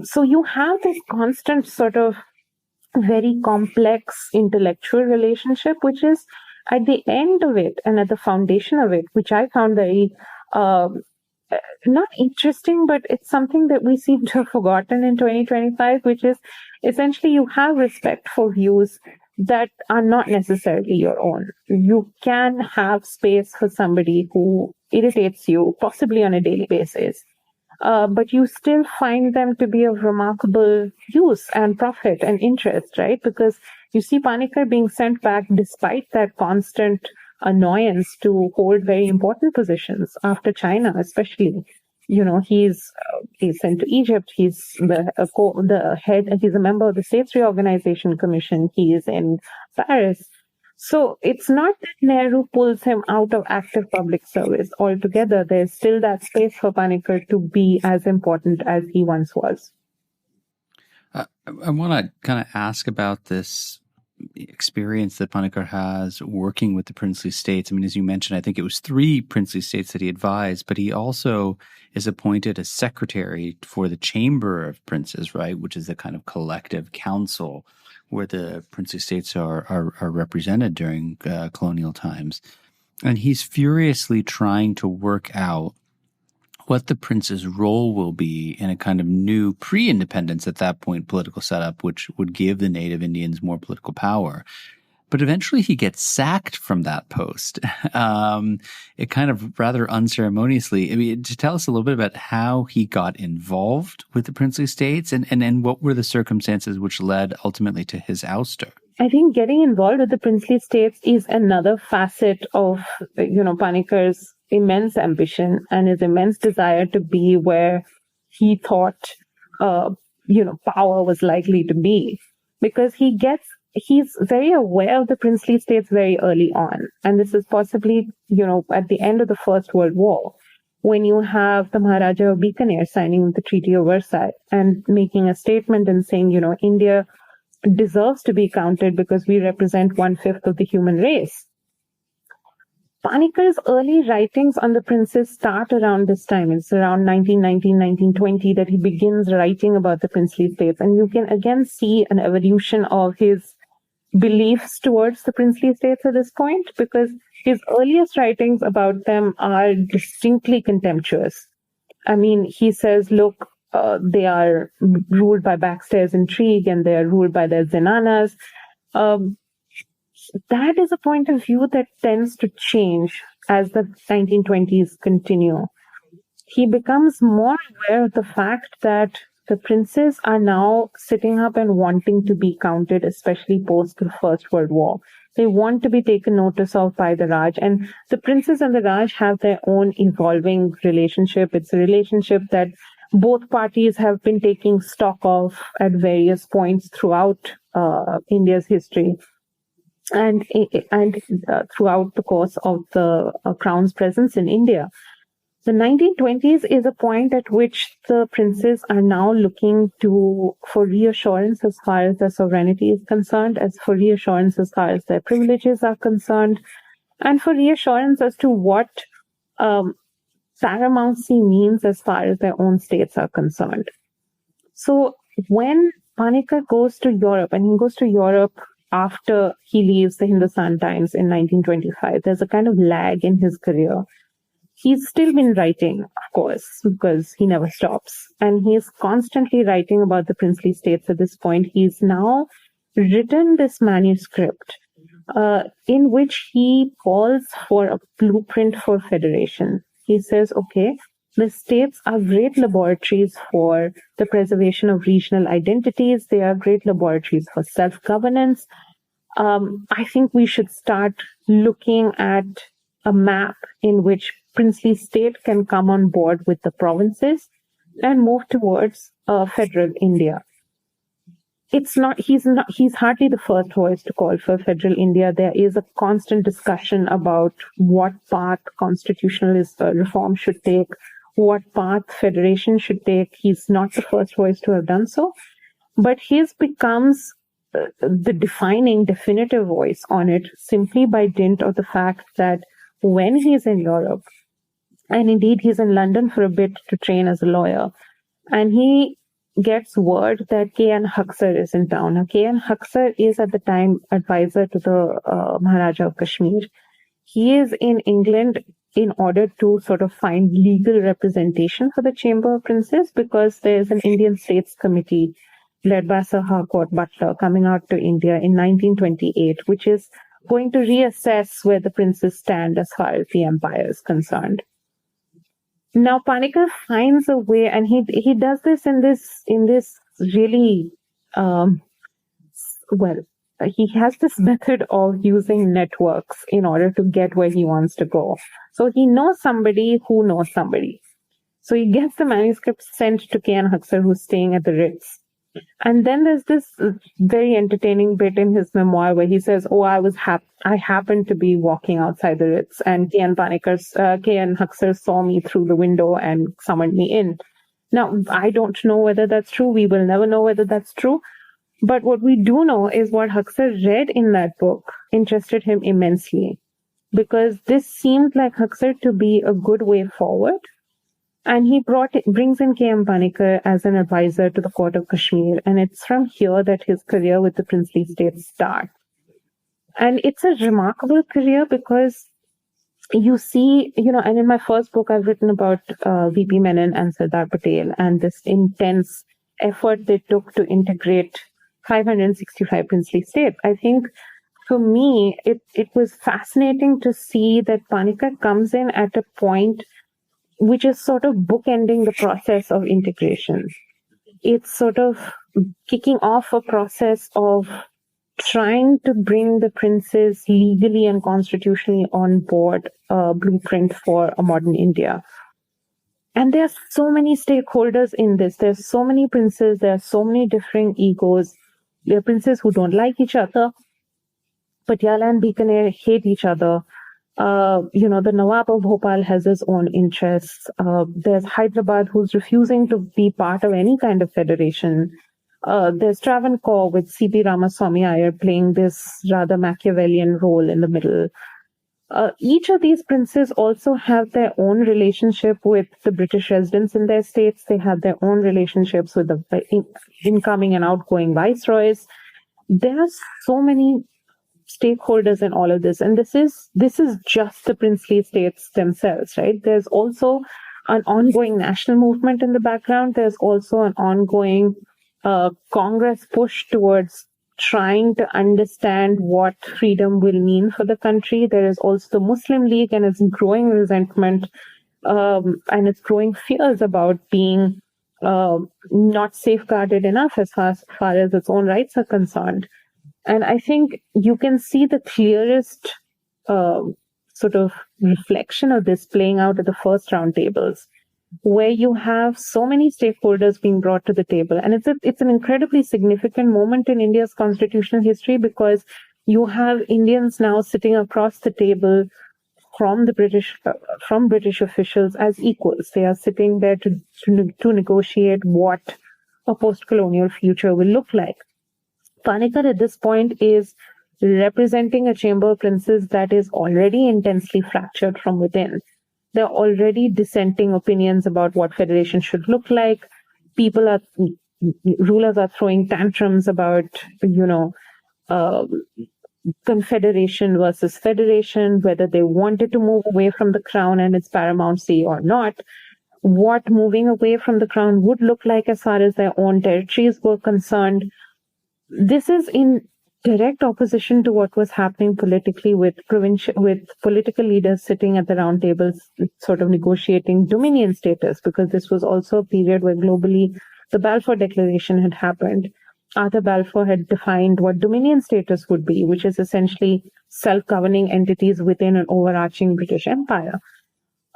So you have this constant sort of very complex intellectual relationship, which is at the end of it and at the foundation of it, which I found very not interesting, but it's something that we seem to have forgotten in 2025, which is essentially you have respect for views that are not necessarily your own. You can have space for somebody who irritates you, possibly on a daily basis. but you still find them to be of remarkable use and profit and interest, right? Because you see Panikkar being sent back despite that constant annoyance to hold very important positions after China, especially. He's sent to Egypt. He's the head. He's a member of the States Reorganization Commission. He is in Paris. So it's not that Nehru pulls him out of active public service altogether. There's still that space for Panikkar to be as important as he once was. I want to kind of ask about this experience that Panikkar has working with the princely states. I mean, as you mentioned, I think it was 3 princely states that he advised, but he also is appointed as secretary for the Chamber of Princes, right, which is a kind of collective council where the princely states are represented during colonial times. And he's furiously trying to work out what the prince's role will be in a kind of new pre-independence at that point political setup, which would give the native Indians more political power. But eventually he gets sacked from that post. It kind of rather unceremoniously. I mean, to tell us a little bit about how he got involved with the princely states and what were the circumstances which led ultimately to his ouster? I think getting involved with the princely states is another facet of, Panikkar's immense ambition and his immense desire to be where he thought, power was likely to be. Because he's very aware of the princely states very early on. And this is possibly, at the end of the First World War, when you have the Maharaja of Bikaner signing the Treaty of Versailles and making a statement and saying, India deserves to be counted because we represent 1/5 of the human race. Panikkar's early writings on the princes start around this time. It's around 1919, 1920 that he begins writing about the princely states. And you can again see an evolution of his beliefs towards the princely states at this point, because his earliest writings about them are distinctly contemptuous. I mean, he says, look, they are ruled by backstairs intrigue and they are ruled by their zenanas. That is a point of view that tends to change as the 1920s continue. He becomes more aware of the fact that the princes are now sitting up and wanting to be counted, especially post the First World War. They want to be taken notice of by the Raj, and the princes and the Raj have their own evolving relationship. It's a relationship that both parties have been taking stock of at various points throughout India's history. And throughout the course of the crown's presence in India. The 1920s is a point at which the princes are now looking for reassurance as far as their sovereignty is concerned, as for reassurance as far as their privileges are concerned, and for reassurance as to what paramountcy means as far as their own states are concerned. So when Panikkar goes to Europe, and he goes to Europe after he leaves the Hindustan Times in 1925, there's a kind of lag in his career. He's still been writing, of course, because he never stops. And he's constantly writing about the princely states at this point. He's now written this manuscript in which he calls for a blueprint for federation. He says, okay, the states are great laboratories for the preservation of regional identities. They are great laboratories for self-governance. I think we should start looking at a map in which princely state can come on board with the provinces and move towards federal India. He's hardly the first voice to call for federal India. There is a constant discussion about what path constitutional reform should take, what path federation should take. He's not the first voice to have done so, but his becomes the defining, definitive voice on it simply by dint of the fact that when he's in Europe, and indeed he's in London for a bit to train as a lawyer, and he gets word that K.N. Huxer is in town. Now, K.N. Huxer is at the time advisor to the Maharaja of Kashmir. He is in England in order to sort of find legal representation for the Chamber of Princes, because there's an Indian States Committee led by Sir Harcourt Butler coming out to India in 1928, which is going to reassess where the princes stand as far as the empire is concerned. Now Panikkar finds a way, and he does this in this really well. He has this method of using networks in order to get where he wants to go. So he knows somebody who knows somebody. So he gets the manuscript sent to K.N. Huxer, who's staying at the Ritz. And then there's this very entertaining bit in his memoir where he says, "Oh, I happened to be walking outside the Ritz, and K.N. Huxer saw me through the window and summoned me in." Now, I don't know whether that's true. We will never know whether that's true. But what we do know is what Huxer read in that book interested him immensely, because this seemed like Huxer to be a good way forward. And he brings in K.M. Panikkar as an advisor to the court of Kashmir. And it's from here that his career with the princely states starts. And it's a remarkable career because you see, and in my first book, I've written about VP Menon and Sardar Patel and this intense effort they took to integrate 565 princely states. I think for me, it was fascinating to see that Panikkar comes in at a point which is sort of bookending the process of integration. It's sort of kicking off a process of trying to bring the princes legally and constitutionally on board a blueprint for a modern India. And there are so many stakeholders in this. There's so many princes. There are so many differing egos. There are princes who don't like each other. Patiala and Bikaner hate each other. The Nawab of Bhopal has his own interests. There's Hyderabad, who's refusing to be part of any kind of federation. There's Travancore with C.P. Ramaswamy Iyer playing this rather Machiavellian role in the middle. Each of these princes also have their own relationship with the British residents in their states. They have their own relationships with the incoming and outgoing viceroys. There are so many stakeholders in all of this, and this is just the princely states themselves, right? There's also an ongoing national movement in the background. There's also an ongoing Congress push towards trying to understand what freedom will mean for the country. There is also the Muslim League and its growing resentment and its growing fears about being not safeguarded enough as far as its own rights are concerned. And I think you can see the clearest sort of reflection of this playing out at the first roundtables, where you have so many stakeholders being brought to the table. And it's an incredibly significant moment in India's constitutional history, because you have Indians now sitting across the table from British officials as equals. They are sitting there to negotiate what a post-colonial future will look like. Panikkar at this point is representing a chamber of princes that is already intensely fractured from within. There are already dissenting opinions about what federation should look like. Rulers are throwing tantrums about, confederation versus federation, whether they wanted to move away from the crown and its paramountcy or not, what moving away from the crown would look like as far as their own territories were concerned. This is in direct opposition to what was happening politically with political leaders sitting at the round tables, sort of negotiating dominion status, because this was also a period where globally the Balfour Declaration had happened. Arthur Balfour had defined what dominion status would be, which is essentially self-governing entities within an overarching British Empire.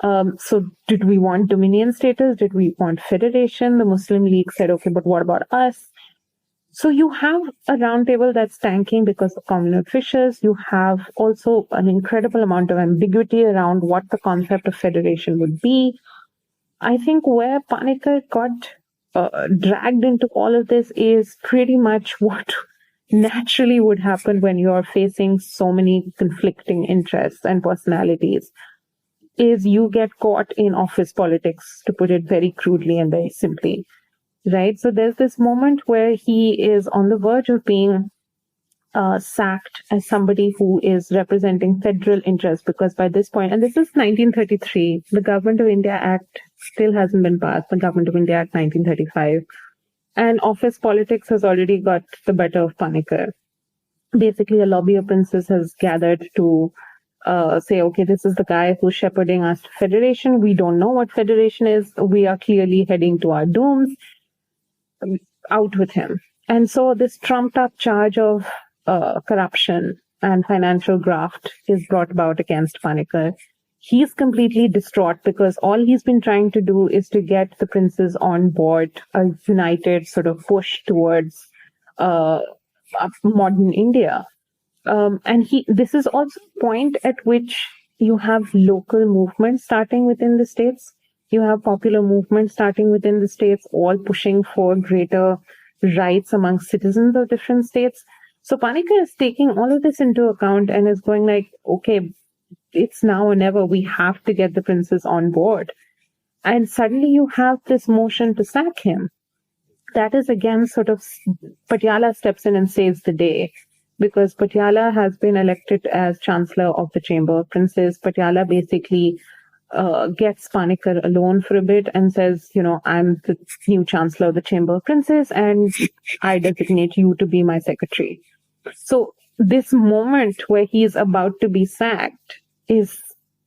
So did we want dominion status? Did we want federation? The Muslim League said, okay, but what about us? So you have a roundtable that's tanking because of communal fissures. You have also an incredible amount of ambiguity around what the concept of federation would be. I think where Panikkar got dragged into all of this is pretty much what naturally would happen when you're facing so many conflicting interests and personalities, is you get caught in office politics, to put it very crudely and very simply. Right. So there's this moment where he is on the verge of being sacked as somebody who is representing federal interests, because by this point, and this is 1933, the Government of India Act still hasn't been passed, the Government of India Act 1935, and office politics has already got the better of Panikkar. Basically, a lobby of princes has gathered to say, okay, this is the guy who's shepherding us to federation. We don't know what federation is. We are clearly heading to our dooms. Out with him. And so this trumped up charge of corruption and financial graft is brought about against Panikkar. He's completely distraught because all he's been trying to do is to get the princes on board, a united sort of push towards modern India. And this is also a point at which you have local movements starting within the states. You have popular movements starting within the states, all pushing for greater rights among citizens of different states. So Panikkar is taking all of this into account and is going like, okay, it's now or never. We have to get the princes on board. And suddenly you have this motion to sack him. That is again sort of Patiala steps in and saves the day. Because Patiala has been elected as Chancellor of the Chamber of Princes. Patiala basically gets Panikkar alone for a bit and says, I'm the new Chancellor of the Chamber of Princes and I designate you to be my secretary. So this moment where he's about to be sacked is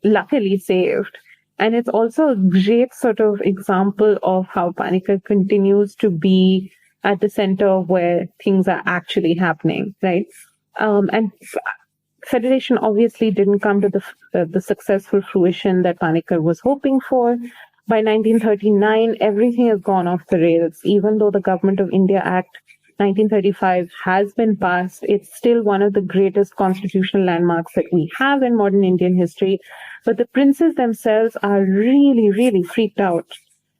luckily saved. And it's also a great sort of example of how Panikkar continues to be at the center of where things are actually happening, right? And Federation obviously didn't come to the successful fruition that Panikkar was hoping for. By 1939, everything has gone off the rails. Even though the Government of India Act 1935 has been passed, it's still one of the greatest constitutional landmarks that we have in modern Indian history. But the princes themselves are really, really freaked out.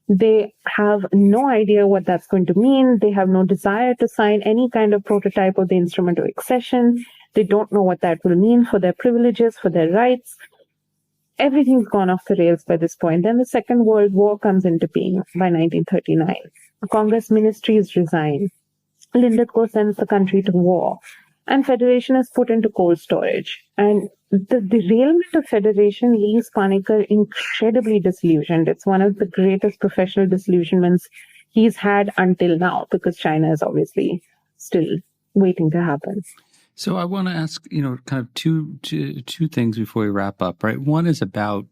They have no idea what that's going to mean. They have no desire to sign any kind of prototype of the instrument of accession. They don't know what that will mean for their privileges, for their rights. Everything's gone off the rails by this point. Then the Second World War comes into being by 1939. The Congress ministries resign. Lindutko sends the country to war. And Federation is put into cold storage. And the derailment of Federation leaves Panikkar incredibly disillusioned. It's one of the greatest professional disillusionments he's had until now, because China is obviously still waiting to happen. So I want to ask, kind of two things before we wrap up, right? One is about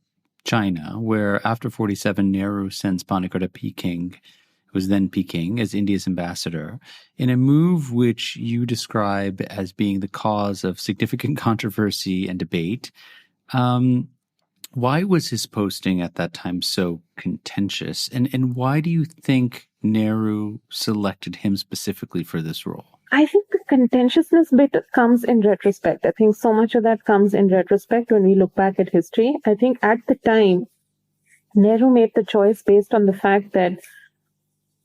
China, where after 47, Nehru sends Panikkar to Peking, who was then Peking, as India's ambassador, in a move which you describe as being the cause of significant controversy and debate. Why was his posting at that time so contentious? And why do you think Nehru selected him specifically for this role? I think the contentiousness bit comes in retrospect. I think so much of that comes in retrospect when we look back at history. I think at the time, Nehru made the choice based on the fact that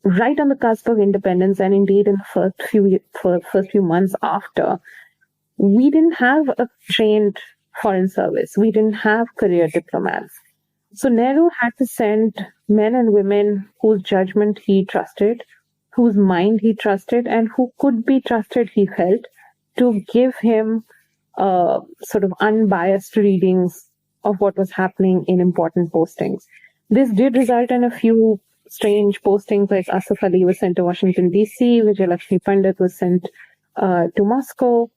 right on the cusp of independence, and indeed in the first few months after, we didn't have a trained foreign service. We didn't have career diplomats. So Nehru had to send men and women whose judgment he trusted, whose mind he trusted, and who could be trusted, he felt, to give him sort of unbiased readings of what was happening in important postings. This did result in a few strange postings, like Asaf Ali was sent to Washington, D.C., Vijayalakshmi Pandit was sent to Moscow,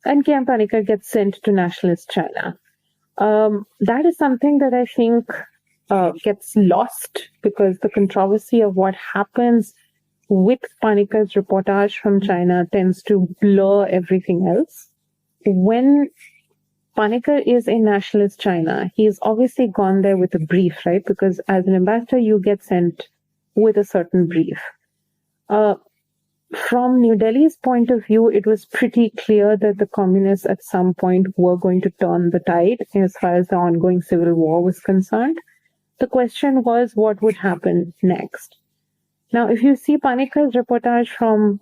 and K.M. Panikkar gets sent to nationalist China. That is something that I think gets lost because the controversy of what happens with Panikkar's reportage from China tends to blur everything else. When Panikkar is in nationalist China, he's obviously gone there with a brief, right? Because as an ambassador, you get sent with a certain brief. From New Delhi's point of view, it was pretty clear that the communists at some point were going to turn the tide as far as the ongoing civil war was concerned. The question was what would happen next. Now, if you see Panikkar's reportage from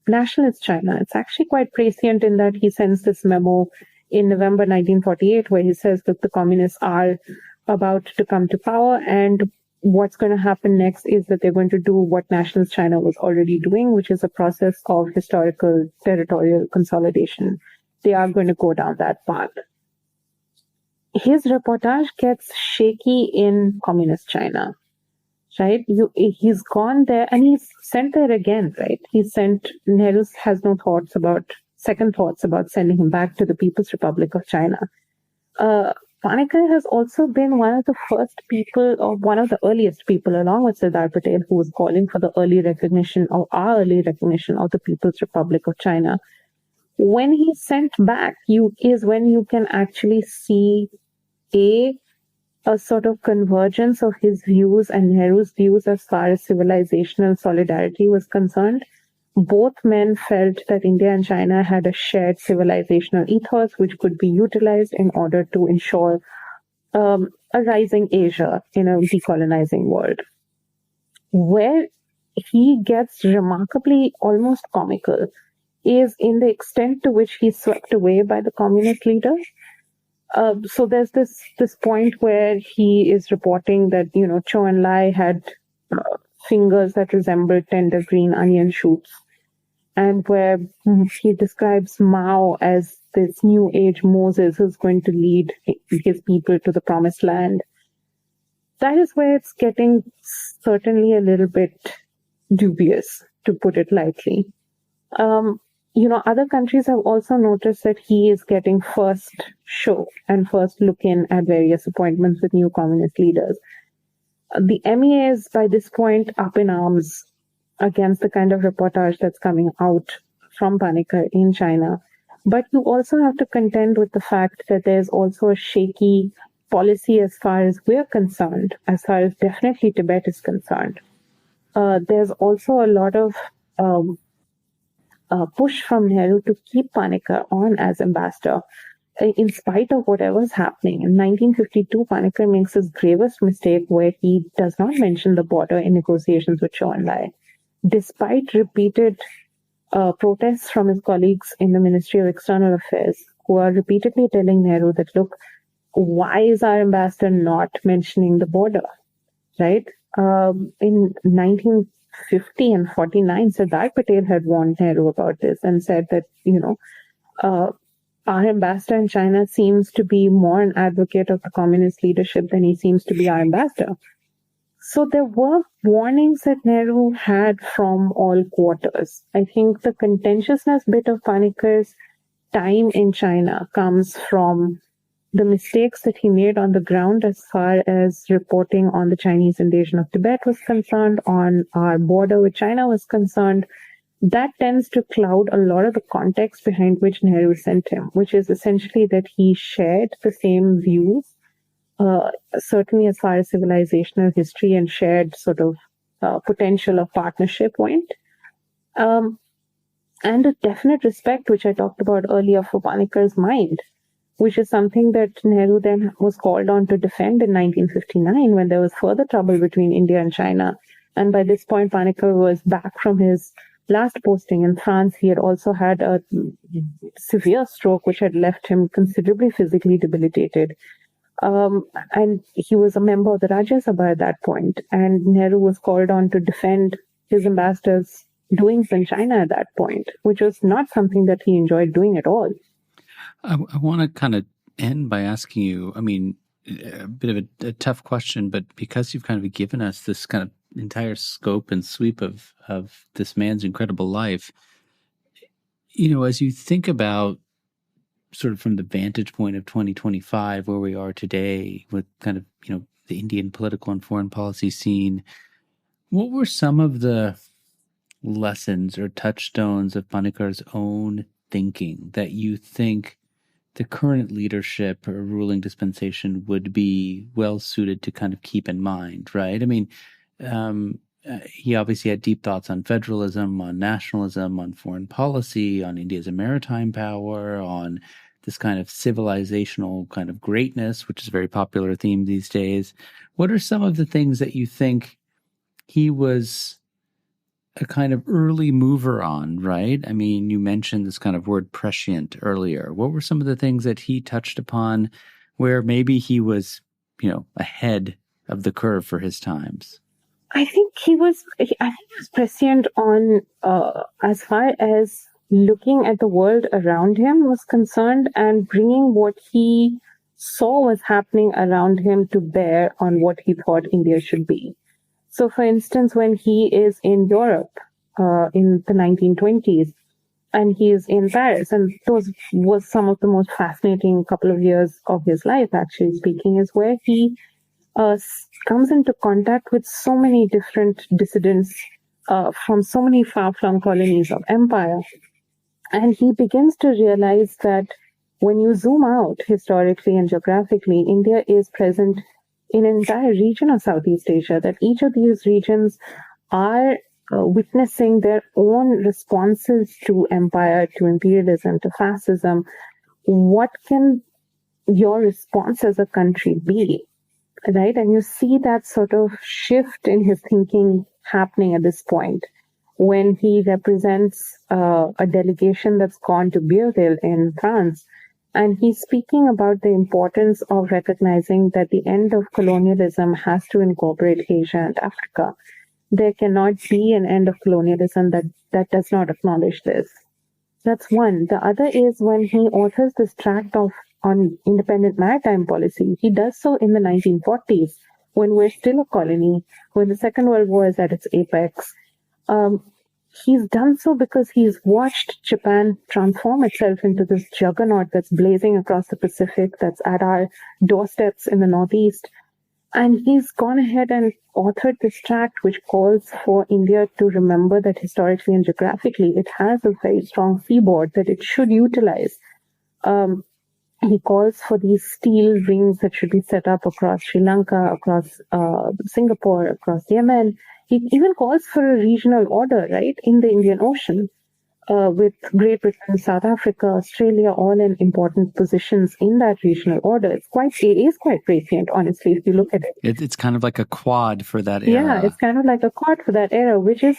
nationalist China, it's actually quite prescient in that he sends this memo in November 1948, where he says that the communists are about to come to power, and what's going to happen next is that they're going to do what nationalist China was already doing, which is a process of historical territorial consolidation. They are going to go down that path. His reportage gets shaky in communist China, right? He's gone there and he's sent there again, right? Nehru has no second thoughts about sending him back to the People's Republic of China. Panikkar has also been one of the first people, or one of the earliest people, along with Sardar Patel, who was calling for the early recognition, or our early recognition of the People's Republic of China. When he sent back, is when you can actually see a sort of convergence of his views and Nehru's views as far as civilizational solidarity was concerned. Both men felt that India and China had a shared civilizational ethos which could be utilized in order to ensure a rising Asia in a decolonizing world. Where he gets remarkably almost comical is in the extent to which he's swept away by the communist leaders. So there's this point where he is reporting that Chou Enlai had fingers that resembled tender green onion shoots, and where he describes Mao as this new age Moses who's going to lead his people to the promised land. That is where it's getting certainly a little bit dubious, to put it lightly. Other countries have also noticed that he is getting first show and first look in at various appointments with new communist leaders. The MEA is by this point up in arms against the kind of reportage that's coming out from Panikkar in China. But you also have to contend with the fact that there's also a shaky policy as far as we're concerned, as far as definitely Tibet is concerned. There's also a lot of push from Nehru to keep Panikkar on as ambassador, in spite of whatever's happening. In 1952, Panikkar makes his gravest mistake where he does not mention the border in negotiations with Chou Enlai. Despite repeated protests from his colleagues in the Ministry of External Affairs, who are repeatedly telling Nehru that, look, why is our ambassador not mentioning the border, right? In 1950 and 49, Sardar Patel had warned Nehru about this and said that, our ambassador in China seems to be more an advocate of the communist leadership than he seems to be our ambassador. So there were warnings that Nehru had from all quarters. I think the contentiousness bit of Panikkar's time in China comes from the mistakes that he made on the ground as far as reporting on the Chinese invasion of Tibet was concerned, on our border with China was concerned. That tends to cloud a lot of the context behind which Nehru sent him, which is essentially that he shared the same views, certainly as far as civilizational history and shared sort of potential of partnership went. And a definite respect, which I talked about earlier, for Panikkar's mind, which is something that Nehru then was called on to defend in 1959 when there was further trouble between India and China. And by this point, Panikkar was back from his last posting in France. He had also had a severe stroke, which had left him considerably physically debilitated. And he was a member of the Rajya Sabha at that point. And Nehru was called on to defend his ambassador's doings in China at that point, which was not something that he enjoyed doing at all. I want to kind of end by asking you, I mean, a bit of a tough question, but because you've kind of given us this kind of entire scope and sweep of this man's incredible life, as you think about sort of from the vantage point of 2025, where we are today with kind of, the Indian political and foreign policy scene, what were some of the lessons or touchstones of Panikkar's own thinking that you think the current leadership or ruling dispensation would be well suited to kind of keep in mind, right? I mean, he obviously had deep thoughts on federalism, on nationalism, on foreign policy, on India as a maritime power, on this kind of civilizational kind of greatness, which is a very popular theme these days. What are some of the things that you think he was a kind of early mover on, right? I mean, you mentioned this kind of word prescient earlier. What were some of the things that he touched upon where maybe he was, ahead of the curve for his times? I think he was prescient on as far as looking at the world around him was concerned and bringing what he saw was happening around him to bear on what he thought India should be. So, for instance, when he is in Europe in the 1920s, and he's in Paris. And those was some of the most fascinating couple of years of his life, actually speaking, is where he comes into contact with so many different dissidents from so many far-flung colonies of empire. And he begins to realize that when you zoom out historically and geographically, India is present in an entire region of Southeast Asia, that each of these regions are witnessing their own responses to empire, to imperialism, to fascism. What can your response as a country be? Right? And you see that sort of shift in his thinking happening at this point when he represents a delegation that's gone to Biarritz in France. And he's speaking about the importance of recognizing that the end of colonialism has to incorporate Asia and Africa. There cannot be an end of colonialism that does not acknowledge this. That's one. The other is when he authors this tract on independent maritime policy. He does so in the 1940s, when we're still a colony, when the Second World War is at its apex. He's done so because he's watched Japan transform itself into this juggernaut that's blazing across the Pacific, that's at our doorsteps in the Northeast. And he's gone ahead and authored this tract which calls for India to remember that historically and geographically it has a very strong seaboard that it should utilize. He calls for these steel rings that should be set up across Sri Lanka, across Singapore, across Yemen. He even calls for a regional order, right, in the Indian Ocean, with Great Britain, South Africa, Australia, all in important positions in that regional order. It is quite prescient, honestly, if you look at it. It's kind of like a quad for that era. Yeah, it's kind of like a quad for that era, which is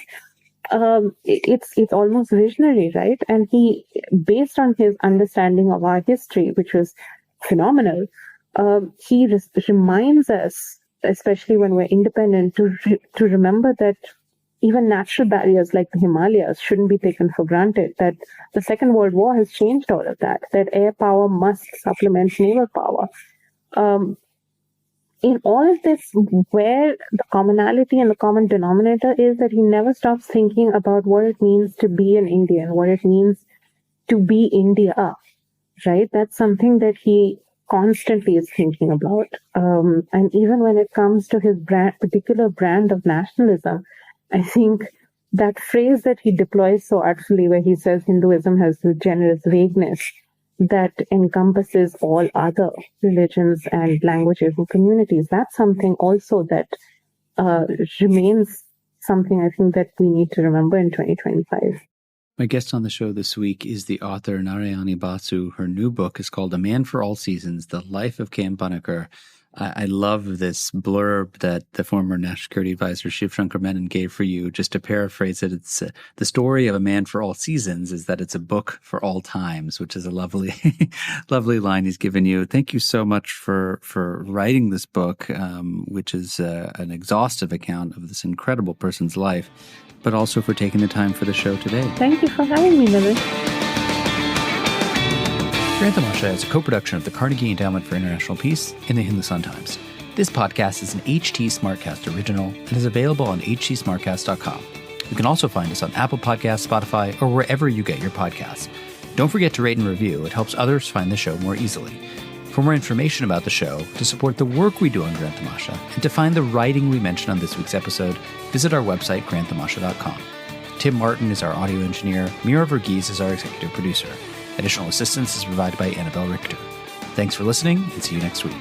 it's almost visionary, right? And he, based on his understanding of our history, which was phenomenal, he reminds us, especially when we're independent, to remember that even natural barriers like the Himalayas shouldn't be taken for granted, that the Second World War has changed all of that air power must supplement naval power. In all of this, where the commonality and the common denominator is that he never stops thinking about what it means to be an Indian, what it means to be India, right? That's something that he constantly is thinking about. And even when it comes to his particular brand of nationalism, I think that phrase that he deploys so artfully, where he says Hinduism has this generous vagueness that encompasses all other religions and languages and communities, that's something also that remains something I think that we need to remember in 2025. My guest on the show this week is the author Narayani Basu. Her new book is called A Man for All Seasons, The Life of K.M. Panikkar. I love this blurb that the former National Security Advisor Shiv Shankar Menon gave for you. Just to paraphrase it, it's the story of A Man for All Seasons is that it's a book for all times, which is a lovely, lovely line he's given you. Thank you so much for writing this book, which is an exhaustive account of this incredible person's life, but also for taking the time for the show today. Thank you for having me, Menon. Granthamasha is a co-production of the Carnegie Endowment for International Peace and the Hindustan Times. This podcast is an HT Smartcast original and is available on htsmartcast.com. You can also find us on Apple Podcasts, Spotify, or wherever you get your podcasts. Don't forget to rate and review. It helps others find the show more easily. For more information about the show, to support the work we do on Granthamasha, and to find the writing we mentioned on this week's episode, visit our website, granthamasha.com. Tim Martin is our audio engineer. Mira Verghese is our executive producer. Additional assistance is provided by Annabelle Richter. Thanks for listening, and see you next week.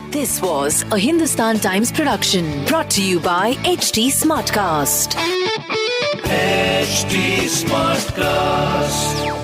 This was a Hindustan Times production brought to you by HT Smartcast. HT Smartcast.